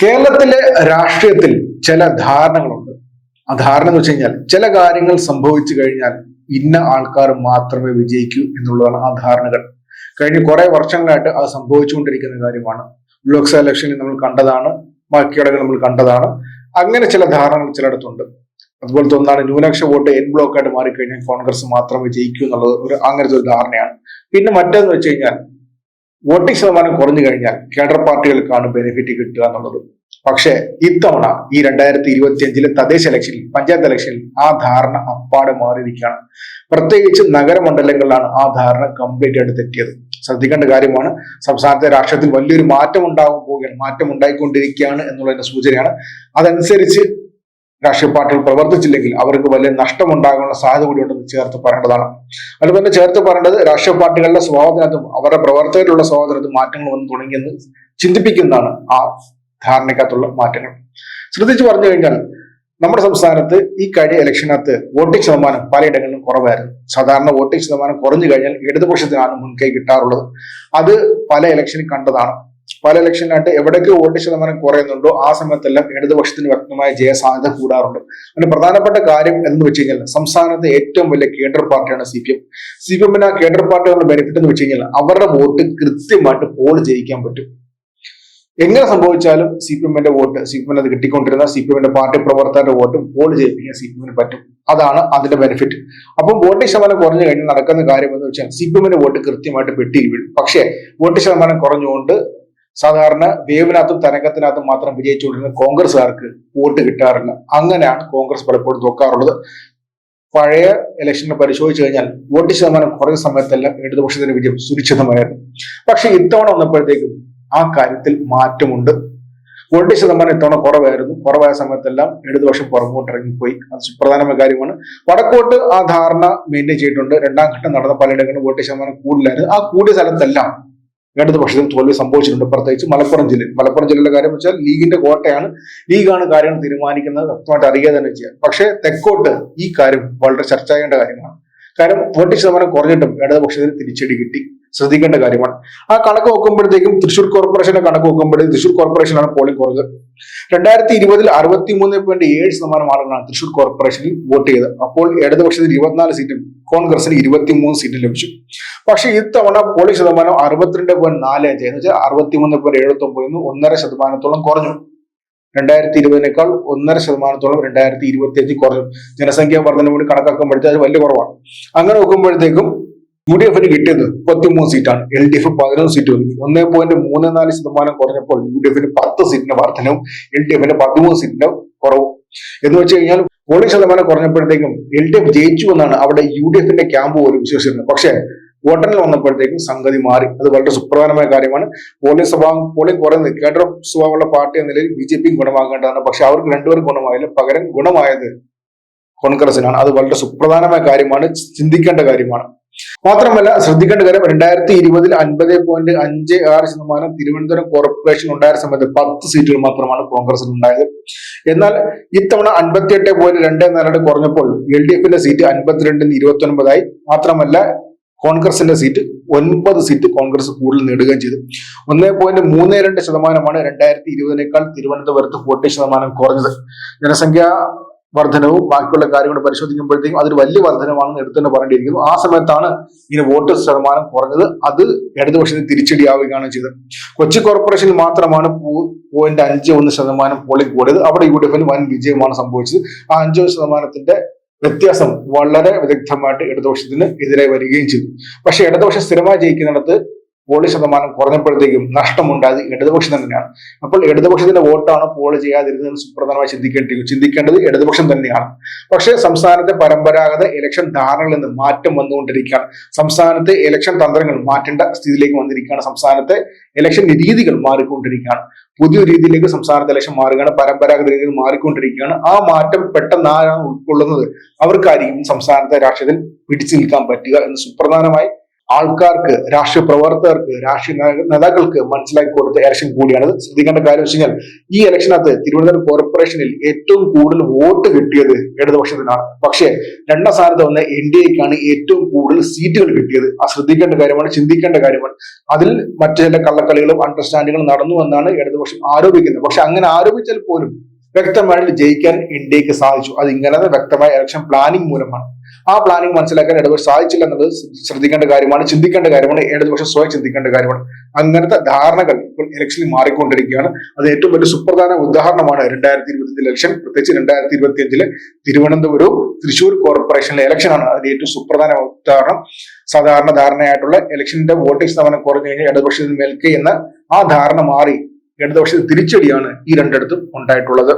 കേരളത്തിലെ രാഷ്ട്രീയത്തിൽ ചില ധാരണകളുണ്ട്. ആ ധാരണ എന്ന് വെച്ച് കഴിഞ്ഞാൽ ചില കാര്യങ്ങൾ സംഭവിച്ചു കഴിഞ്ഞാൽ ഇന്ന ആൾക്കാർ മാത്രമേ വിജയിക്കൂ എന്നുള്ളതാണ് ആ ധാരണകൾ. കഴിഞ്ഞ കുറെ വർഷങ്ങളായിട്ട് അത് സംഭവിച്ചുകൊണ്ടിരിക്കുന്ന കാര്യമാണ്. ലോക്സഭാ ഇലക്ഷനിൽ നമ്മൾ കണ്ടതാണ്, ബാക്കിയിടങ്ങൾ നമ്മൾ കണ്ടതാണ്. അങ്ങനെ ചില ധാരണകൾ ചിലയിടത്തുണ്ട്. അതുപോലത്തെ ഒന്നാണ് ന്യൂനപക്ഷ വോട്ട് എൻ ബ്ലോക്ക് ആയിട്ട് മാറിക്കഴിഞ്ഞാൽ കോൺഗ്രസ് മാത്രമേ ജയിക്കൂ എന്നുള്ളത് അങ്ങനത്തെ ഒരു ധാരണയാണ്. പിന്നെ മറ്റേന്ന് വെച്ച് കഴിഞ്ഞാൽ വോട്ടിംഗ് ശതമാനം കുറഞ്ഞു കഴിഞ്ഞാൽ കേഡർ പാർട്ടികൾക്കാണ് ബെനിഫിറ്റ് കിട്ടുക എന്നുള്ളത്. പക്ഷേ ഇത്തവണ ഈ 2025 തദ്ദേശ ഇലക്ഷനിൽ, പഞ്ചായത്ത് ഇലക്ഷനിൽ ആ ധാരണ അപ്പാടെ മാറിയിരിക്കുകയാണ്. പ്രത്യേകിച്ച് നഗരമണ്ഡലങ്ങളിലാണ് ആ ധാരണ കംപ്ലീറ്റ് ആയിട്ട് തെറ്റിയത്. ശ്രദ്ധിക്കേണ്ട കാര്യമാണ്. സംസ്ഥാനത്തെ രാഷ്ട്രീയത്തിൽ വലിയൊരു മാറ്റം മാറ്റം ഉണ്ടായിക്കൊണ്ടിരിക്കുകയാണ് എന്നുള്ളതിന്റെ സൂചനയാണ്. അതനുസരിച്ച് രാഷ്ട്രീയ പാർട്ടികൾ പ്രവർത്തിച്ചില്ലെങ്കിൽ അവർക്ക് വലിയ നഷ്ടമുണ്ടാകാനുള്ള സാധ്യത കൂടി ഉണ്ടെന്ന് ചേർത്ത് പറയേണ്ടതാണ്. അതുപോലെ ചേർത്ത് പറയേണ്ടത് രാഷ്ട്രീയ പാർട്ടികളുടെ സ്വഭാവത്തിനകത്തും അവരുടെ പ്രവർത്തകരുടെ സ്വഭാവത്തിനകത്തും മാറ്റങ്ങൾ വന്നു തുടങ്ങിയെന്ന് ചിന്തിപ്പിക്കുന്നതാണ് ആ ധാരണയ്ക്കകത്തുള്ള മാറ്റങ്ങൾ. ശ്രദ്ധിച്ചു പറഞ്ഞു കഴിഞ്ഞാൽ നമ്മുടെ സംസ്ഥാനത്ത് ഈ കഴിഞ്ഞ ഇലക്ഷനകത്ത് വോട്ടിംഗ് ശതമാനം പലയിടങ്ങളിലും കുറവായിരുന്നു. സാധാരണ വോട്ടിംഗ് ശതമാനം കുറഞ്ഞു കഴിഞ്ഞാൽ ഇടതുപക്ഷത്തിനാണ് മുൻകൈ കിട്ടാറുള്ളത്. അത് പല ഇലക്ഷനിൽ കണ്ടതാണ്. പല ഇലക്ഷനിലായിട്ട് എവിടേക്ക് വോട്ട് ശതമാനം കുറയുന്നുണ്ടോ ആ സമയത്തെല്ലാം ഇടതുപക്ഷത്തിന് വ്യക്തമായ ജയസാധ്യത കൂടാറുണ്ട്. അതിന് പ്രധാനപ്പെട്ട കാര്യം എന്ന് വെച്ച് കഴിഞ്ഞാൽ സംസ്ഥാനത്തെ ഏറ്റവും വലിയ കേഡർ പാർട്ടിയാണ് CPM. CPM-ന് ആ കേഡർ പാർട്ടികളുടെ ബെനിഫിറ്റ് എന്ന് വെച്ച് കഴിഞ്ഞാൽ അവരുടെ വോട്ട് കൃത്യമായിട്ട് പോൾ ചെയ്യിക്കാൻ പറ്റും. എങ്ങനെ സംഭവിച്ചാലും CPM-ന്റെ വോട്ട്, CPM-ന് അത് കിട്ടിക്കൊണ്ടിരുന്ന CPM-ന്റെ പാർട്ടി പ്രവർത്തകരുടെ വോട്ട് പോൾ ചെയ്യിപ്പിക്കാൻ CPM-ന് പറ്റും. അതാണ് അതിന്റെ ബെനിഫിറ്റ്. അപ്പം വോട്ടിംഗ് ശതമാനം കുറഞ്ഞു കഴിഞ്ഞാൽ നടക്കുന്ന കാര്യം എന്ന് വെച്ചാൽ CPM-ന്റെ വോട്ട് കൃത്യമായിട്ട് പെട്ടിയിൽ വീഴും. പക്ഷേ വോട്ട് ശതമാനം കുറഞ്ഞുകൊണ്ട് സാധാരണ വേവിനകത്തും തരംഗത്തിനകത്തും മാത്രം വിജയിച്ചുകൊണ്ടിരുന്ന കോൺഗ്രസ്സുകാർക്ക് വോട്ട് കിട്ടാറില്ല. അങ്ങനെയാണ് കോൺഗ്രസ് പലപ്പോഴും തോക്കാറുള്ളത്. പഴയ ഇലക്ഷനെ പരിശോധിച്ചു കഴിഞ്ഞാൽ വോട്ട് ശതമാനം കുറഞ്ഞ സമയത്തെല്ലാം ഇടതുപക്ഷത്തിന്റെ വിജയം സുരക്ഷിതമായിരുന്നു. പക്ഷെ ഇത്തവണ വന്നപ്പോഴത്തേക്കും ആ കാര്യത്തിൽ മാറ്റമുണ്ട്. വോട്ട് ശതമാനം ഇത്തവണ കുറവായിരുന്നു. കുറവായ സമയത്തെല്ലാം ഇടതുപക്ഷം പുറകോട്ട് ഇറങ്ങിപ്പോയി. അത് സുപ്രധാനമായ കാര്യമാണ്. വടക്കോട്ട് ആ ധാരണ മെയിൻറ്റെയിൻ ചെയ്തിട്ടുണ്ട്. രണ്ടാം ഘട്ടം നടന്ന പലയിടങ്ങളിലും വോട്ട് ശതമാനം കൂടുതലായിരുന്നു. ആ കൂടിയ സ്ഥലത്തെല്ലാം ഇടതുപക്ഷത്തിന് തോൽവി സംഭവിച്ചിട്ടുണ്ട്. പ്രത്യേകിച്ച് മലപ്പുറം ജില്ലയിലെ കാര്യം വെച്ചാൽ ലീഗിന്റെ കോട്ടയാണ്. ലീഗാണ് കാര്യങ്ങൾ തീരുമാനിക്കുന്നത്. വ്യക്തമായിട്ട് അറിയുക തന്നെ ചെയ്യാം. പക്ഷേ തെക്കോട്ട് ഈ കാര്യം വളരെ ചർച്ച ചെയ്യേണ്ട കാര്യമാണ്. കാരണം വോട്ട് ശതമാനം കുറഞ്ഞിട്ടും ഇടതുപക്ഷത്തിന് തിരിച്ചടി കിട്ടി. ശ്രദ്ധിക്കേണ്ട കാര്യമാണ്. ആ കണക്ക് നോക്കുമ്പോഴത്തേക്കും തൃശ്ശൂർ കോർപ്പറേഷന്റെ കണക്ക് നോക്കുമ്പോഴത്തേക്കും തൃശ്ശൂർ കോർപ്പറേഷനാണ് പോളിംഗ് കുറഞ്ഞത്. 2020 63.7% ആളുകളാണ് തൃശ്ശൂർ കോർപ്പറേഷനിൽ വോട്ട് ചെയ്തത്. അപ്പോൾ ഇടതുപക്ഷത്തിന് 24 സീറ്റും കോൺഗ്രസിന് 23 സീറ്റും ലഭിച്ചു. പക്ഷെ ഇത്തവണ പോളിംഗ് ശതമാനം 62.45 എന്ന് വെച്ചാൽ 63.79 1.5% കുറഞ്ഞു. 2020-നേക്കാൾ 1.5% 2025 കുറഞ്ഞു. ജനസംഖ്യാ വർധന കൂടി കണക്കാക്കുമ്പോഴത്തേക്ക് അത് വലിയ കുറവാണ്. അങ്ങനെ നോക്കുമ്പോഴത്തേക്കും UDF-ന് കിട്ടിയത് 33 സീറ്റാണ്. LDF 11 സീറ്റ് വന്നു. 1.34% കുറഞ്ഞപ്പോൾ UDF-ന് 10 സീറ്റിന്റെ വർധനവും LDF-ന് 13 സീറ്റിന്റെ കുറവും. എന്ന് വെച്ച് കഴിഞ്ഞാൽ പോളിംഗ് ശതമാനം കുറഞ്ഞപ്പോഴത്തേക്കും LDF ജയിച്ചു എന്നാണ് അവിടെ UDF-ന്റെ ക്യാമ്പ് പോലും വിശ്വസിച്ചിരുന്നത്. പക്ഷേ വോട്ടെണ്ണൽ വന്നപ്പോഴത്തേക്കും സംഗതി മാറി. അത് വളരെ സുപ്രധാനമായ കാര്യമാണ്. പോളിംഗ് കുറയുന്നത് കേഡർ സ്വഭാവമുള്ള പാർട്ടി എന്ന നിലയിൽ BJP ഗുണമാകേണ്ടതാണ്. പക്ഷെ അവർക്ക് രണ്ടുപേരും ഗുണമായില്ല. പകരം ഗുണമായത് കോൺഗ്രസിനാണ്. അത് വളരെ സുപ്രധാനമായ കാര്യമാണ്, ചിന്തിക്കേണ്ട കാര്യമാണ്. മാത്രമല്ല ശ്രദ്ധിക്കേണ്ട കാര്യം 2020 50.56% തിരുവനന്തപുരം കോർപ്പറേഷൻ ഉണ്ടായ സമയത്ത് 10 സീറ്റുകൾ മാത്രമാണ് കോൺഗ്രസിന് ഉണ്ടായത്. എന്നാൽ ഇത്തവണ 58.24 കുറഞ്ഞപ്പോൾ LDF-ന്റെ സീറ്റ് 52-29 മാത്രമല്ല കോൺഗ്രസിന്റെ സീറ്റ് 9 സീറ്റ് കോൺഗ്രസ് കൂടുതൽ നേടുകയും ചെയ്തു. 1.32% 2020-നേക്കാൾ തിരുവനന്തപുരത്ത് വോട്ട് ശതമാനം കുറഞ്ഞത്. ജനസംഖ്യാ വർധനവും ബാക്കിയുള്ള കാര്യങ്ങൾ പരിശോധിക്കുമ്പോഴത്തേക്കും അതൊരു വലിയ വർധനമാണെന്ന് എടുത്തു തന്നെ പറയേണ്ടിയിരിക്കുന്നു. ആ സമയത്താണ് ഇങ്ങനെ വോട്ട് ശതമാനം കുറഞ്ഞത്. അത് ഇടതുപക്ഷത്തിന് തിരിച്ചടിയാവുകയാണ് ചെയ്തത്. കൊച്ചി കോർപ്പറേഷനിൽ മാത്രമാണ് 0.51% പോളിംഗ് കൂടിയത്. അവിടെ UDF-ന് വൻ വിജയമാണ് സംഭവിച്ചത്. ആ 5% വ്യത്യാസം വളരെ വിദഗ്ധമായിട്ട് ഇടതുപക്ഷത്തിന് എതിരെ വരികയും ചെയ്തു. പക്ഷെ ഇടതുപക്ഷം സ്ഥിരമായി ജയിക്കുന്നിടത്ത് പോളിംഗ് ശതമാനം കുറഞ്ഞപ്പോഴത്തേക്കും നഷ്ടമുണ്ടായത് ഇടതുപക്ഷം തന്നെയാണ്. അപ്പോൾ ഇടതുപക്ഷത്തിന്റെ വോട്ടാണ് പോൾ ചെയ്യാതിരുന്നതെന്ന് സുപ്രധാനമായി ചിന്തിക്കേണ്ടത് ഇടതുപക്ഷം തന്നെയാണ്. പക്ഷേ സംസ്ഥാനത്തെ പരമ്പരാഗത ഇലക്ഷൻ ധാരണകളിൽ നിന്ന് മാറ്റം വന്നുകൊണ്ടിരിക്കുകയാണ്. സംസ്ഥാനത്തെ ഇലക്ഷൻ തന്ത്രങ്ങൾ മാറ്റേണ്ട സ്ഥിതിയിലേക്ക് വന്നിരിക്കുകയാണ്. സംസ്ഥാനത്തെ ഇലക്ഷൻ രീതികൾ മാറിക്കൊണ്ടിരിക്കുകയാണ്. പുതിയ രീതിയിലേക്ക് സംസ്ഥാനത്തെ ഇലക്ഷൻ മാറുകയാണ്. പരമ്പരാഗത രീതിയിൽ മാറിക്കൊണ്ടിരിക്കുകയാണ്. ആ മാറ്റം പെട്ടെന്ന് ആരാണ് ഉൾക്കൊള്ളുന്നത് അവർക്കായിരിക്കും സംസ്ഥാനത്തെ രാഷ്ട്രീയത്തിൽ പിടിച്ചു നിൽക്കാൻ പറ്റുക എന്ന് സുപ്രധാനമായി ആൾക്കാർക്ക്, രാഷ്ട്രീയ പ്രവർത്തകർക്ക്, രാഷ്ട്രീയ നേതാക്കൾക്ക് മനസ്സിലാക്കി കൊടുത്ത ഇലക്ഷൻ കൂടിയാണ്. ശ്രദ്ധിക്കേണ്ട കാര്യം വെച്ച് കഴിഞ്ഞാൽ ഈ ഇലക്ഷനകത്ത് തിരുവനന്തപുരം കോർപ്പറേഷനിൽ ഏറ്റവും കൂടുതൽ വോട്ട് കിട്ടിയത് ഇടതുപക്ഷത്തിനാണ്. പക്ഷേ രണ്ടാം സ്ഥാനത്ത് വന്ന NDAക്കാണ് ഏറ്റവും കൂടുതൽ സീറ്റുകൾ കിട്ടിയത്. ആ ശ്രദ്ധിക്കേണ്ട കാര്യമാണ്, ചിന്തിക്കേണ്ട കാര്യമാണ്. അതിൽ മറ്റു ചില കള്ളക്കളികളും അണ്ടർസ്റ്റാൻഡിങ്ങുകളും നടന്നു എന്നാണ് ഇടതുപക്ഷം ആരോപിക്കുന്നത്. പക്ഷെ അങ്ങനെ ആരോപിച്ചാൽ പോലും വ്യക്തമായിട്ട് ജയിക്കാൻ NDAക്ക് സാധിച്ചു. അത് ഇങ്ങനത്തെ വ്യക്തമായ ഇലക്ഷൻ പ്ലാനിംഗ് മൂലമാണ്. ആ പ്ലാനിംഗ് മനസ്സിലാക്കാൻ ഇടതുപക്ഷം സാധിച്ചില്ല എന്നുള്ളത് ശ്രദ്ധിക്കേണ്ട കാര്യമാണ്, ചിന്തിക്കേണ്ട കാര്യമാണ്, ഇടതുപക്ഷം സ്വയം ചിന്തിക്കേണ്ട കാര്യമാണ്. അങ്ങനത്തെ ധാരണകൾ ഇപ്പോൾ ഇലക്ഷനിൽ മാറിക്കൊണ്ടിരിക്കുകയാണ്. അത് ഏറ്റവും വലിയ സുപ്രധാന ഉദാഹരണമാണ് 2025 ഇലക്ഷൻ. പ്രത്യേകിച്ച് 2025 തിരുവനന്തപുരവും തൃശ്ശൂർ കോർപ്പറേഷനിലെ ഇലക്ഷനാണ് അതിന്റെ ഏറ്റവും സുപ്രധാന ഉദാഹരണം. സാധാരണ ധാരണയായിട്ടുള്ള ഇലക്ഷന്റെ വോട്ടിംഗ് ശതമാനം കുറഞ്ഞു കഴിഞ്ഞാൽ ഇടതുപക്ഷത്തിന് മേൽക്കൈ എന്ന ആ ധാരണ മാറി ഇടതുപക്ഷത്തിന് തിരിച്ചടിയാണ് ഈ രണ്ടിടത്തും ഉണ്ടായിട്ടുള്ളത്.